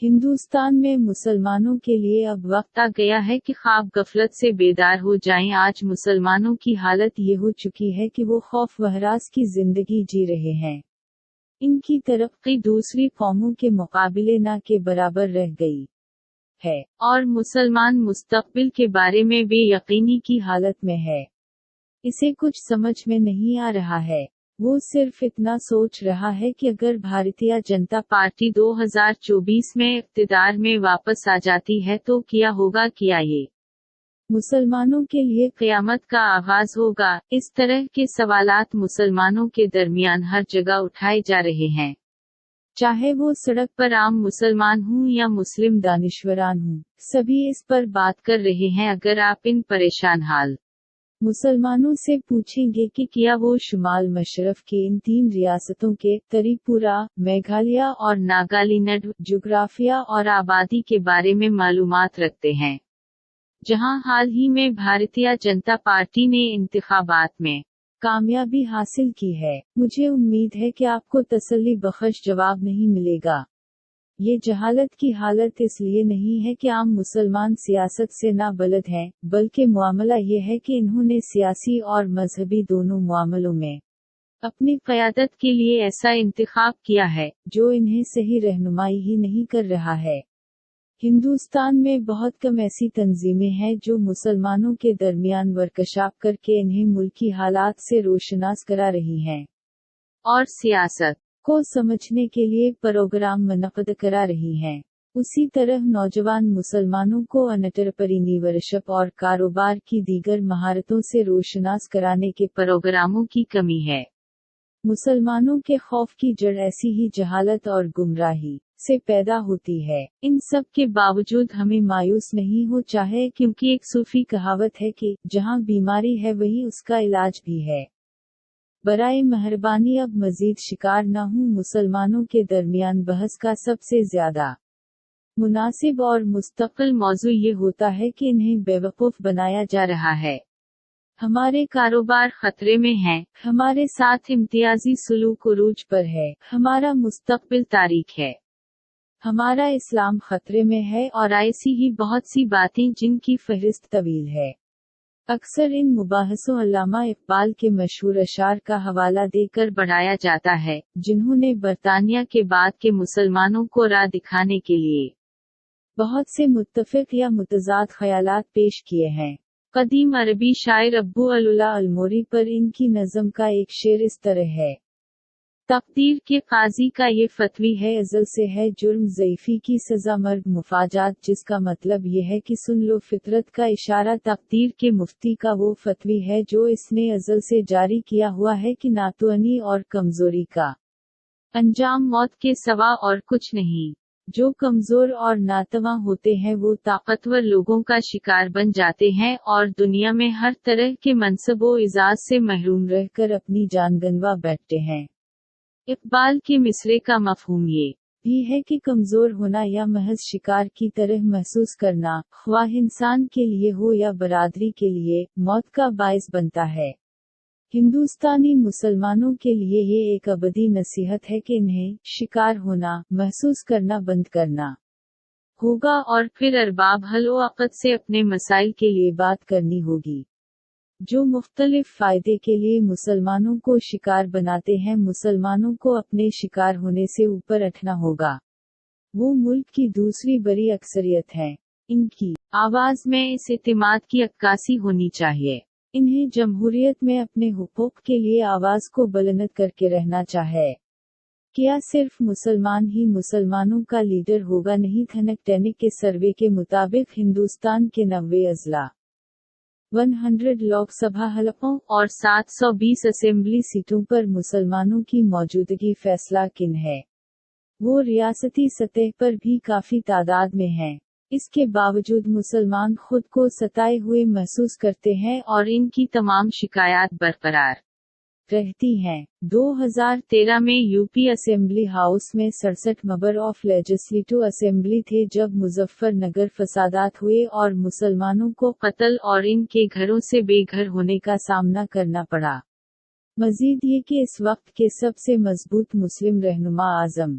ہندوستان میں مسلمانوں کے لیے اب وقت آ گیا ہے کہ خواب غفلت سے بیدار ہو جائیں۔ آج مسلمانوں کی حالت یہ ہو چکی ہے کہ وہ خوف و ہراس کی زندگی جی رہے ہیں۔ ان کی ترقی دوسری قوموں کے مقابلے نہ کے برابر رہ گئی ہے، اور مسلمان مستقبل کے بارے میں بے یقینی کی حالت میں ہے۔ اسے کچھ سمجھ میں نہیں آ رہا ہے۔ وہ صرف اتنا سوچ رہا ہے کہ اگر بھارتیہ جنتا پارٹی 2024 میں اقتدار میں واپس آ جاتی ہے تو کیا ہوگا، کیا یہ مسلمانوں کے لیے قیامت کا آغاز ہوگا؟ اس طرح کے سوالات مسلمانوں کے درمیان ہر جگہ اٹھائے جا رہے ہیں، چاہے وہ سڑک پر عام مسلمان ہوں یا مسلم دانشوران ہوں، سبھی اس پر بات کر رہے ہیں۔ اگر آپ ان پریشان حال مسلمانوں سے پوچھیں گے کہ کیا وہ شمال مشرق کی ان 3 ریاستوں کے تریپورہ، میگھالیہ اور ناگالینڈ جغرافیہ اور آبادی کے بارے میں معلومات رکھتے ہیں، جہاں حال ہی میں بھارتیہ جنتا پارٹی نے انتخابات میں کامیابی حاصل کی ہے، مجھے امید ہے کہ آپ کو تسلی بخش جواب نہیں ملے گا۔ یہ جہالت کی حالت اس لیے نہیں ہے کہ عام مسلمان سیاست سے نا بلد ہیں، بلکہ معاملہ یہ ہے کہ انہوں نے سیاسی اور مذہبی دونوں معاملوں میں اپنی قیادت کے لیے ایسا انتخاب کیا ہے جو انہیں صحیح رہنمائی ہی نہیں کر رہا ہے۔ ہندوستان میں بہت کم ایسی تنظیمیں ہیں جو مسلمانوں کے درمیان ورکشاپ کر کے انہیں ملکی حالات سے روشناس کرا رہی ہیں اور سیاست کو سمجھنے کے لیے پروگرام منعقد کرا رہی ہیں۔ اسی طرح نوجوان مسلمانوں کو انٹرپرینیورشپ اور کاروبار کی دیگر مہارتوں سے روشناس کرانے کے پروگراموں کی کمی ہے۔ مسلمانوں کے خوف کی جڑ ایسی ہی جہالت اور گمراہی سے پیدا ہوتی ہے۔ ان سب کے باوجود ہمیں مایوس نہیں ہو چاہے، کیونکہ ایک صوفی کہاوت ہے کہ جہاں بیماری ہے وہیں اس کا علاج بھی ہے۔ برائے مہربانی اب مزید شکار نہ ہوں۔ مسلمانوں کے درمیان بحث کا سب سے زیادہ مناسب اور مستقل موضوع یہ ہوتا ہے کہ انہیں بیوقوف بنایا جا رہا ہے۔ ہمارے کاروبار خطرے میں ہیں، ہمارے ساتھ امتیازی سلوک عروج پر ہے، ہمارا مستقبل تاریک ہے، ہمارا اسلام خطرے میں ہے، اور ایسی ہی بہت سی باتیں جن کی فہرست طویل ہے۔ اکثر ان مباحثوں علامہ اقبال کے مشہور اشعار کا حوالہ دے کر بڑھایا جاتا ہے، جنہوں نے برطانیہ کے بعد کے مسلمانوں کو راہ دکھانے کے لیے بہت سے متفق یا متضاد خیالات پیش کیے ہیں۔ قدیم عربی شاعر ابو العلا الموری پر ان کی نظم کا ایک شعر اس طرح ہے: تقدیر کے قاضی کا یہ فتوی ہے، ازل سے ہے جرم ضعیفی کی سزا مرگ مفاجات، جس کا مطلب یہ ہے کہ سن لو فطرت کا اشارہ، تقدیر کے مفتی کا وہ فتوی ہے جو اس نے ازل سے جاری کیا ہوا ہے کہ ناتوانی اور کمزوری کا انجام موت کے سوا اور کچھ نہیں۔ جو کمزور اور ناتواں ہوتے ہیں وہ طاقتور لوگوں کا شکار بن جاتے ہیں اور دنیا میں ہر طرح کے منصب و اعزاز سے محروم رہ کر اپنی جان گنوا بیٹھتے ہیں۔ اقبال کے مصرے کا مفہوم یہ بھی ہے کہ کمزور ہونا یا محض شکار کی طرح محسوس کرنا، خواہ انسان کے لیے ہو یا برادری کے لیے، موت کا باعث بنتا ہے۔ ہندوستانی مسلمانوں کے لیے یہ ایک ابدی نصیحت ہے کہ انہیں شکار ہونا محسوس کرنا بند کرنا ہوگا، اور پھر ارباب حل و عقد سے اپنے مسائل کے لیے بات کرنی ہوگی، جو مختلف فائدے کے لیے مسلمانوں کو شکار بناتے ہیں۔ مسلمانوں کو اپنے شکار ہونے سے اوپر اٹھنا ہوگا۔ وہ ملک کی دوسری بڑی اکثریت ہیں، ان کی آواز میں اس اعتماد کی عکاسی ہونی چاہیے۔ انہیں جمہوریت میں اپنے حقوق کے لیے آواز کو بلند کر کے رہنا چاہیے۔ کیا صرف مسلمان ہی مسلمانوں کا لیڈر ہوگا؟ نہیں۔ تھنک ٹینک کے سروے کے مطابق ہندوستان کے 90 اضلاع، 100 لوک سبھا حلقوں اور 720 اسمبلی سیٹوں پر مسلمانوں کی موجودگی فیصلہ کن ہے۔ وہ ریاستی سطح پر بھی کافی تعداد میں ہیں۔ اس کے باوجود مسلمان خود کو ستائے ہوئے محسوس کرتے ہیں اور ان کی تمام شکایات برقرار رہتی ہیں۔ 2013 میں یو پی اسمبلی ہاؤس میں 67 ممبر آف لیجسلیٹو اسمبلی تھے جب مظفر نگر فسادات ہوئے اور مسلمانوں کو قتل اور ان کے گھروں سے بے گھر ہونے کا سامنا کرنا پڑا۔ مزید یہ کہ اس وقت کے سب سے مضبوط مسلم رہنما اعظم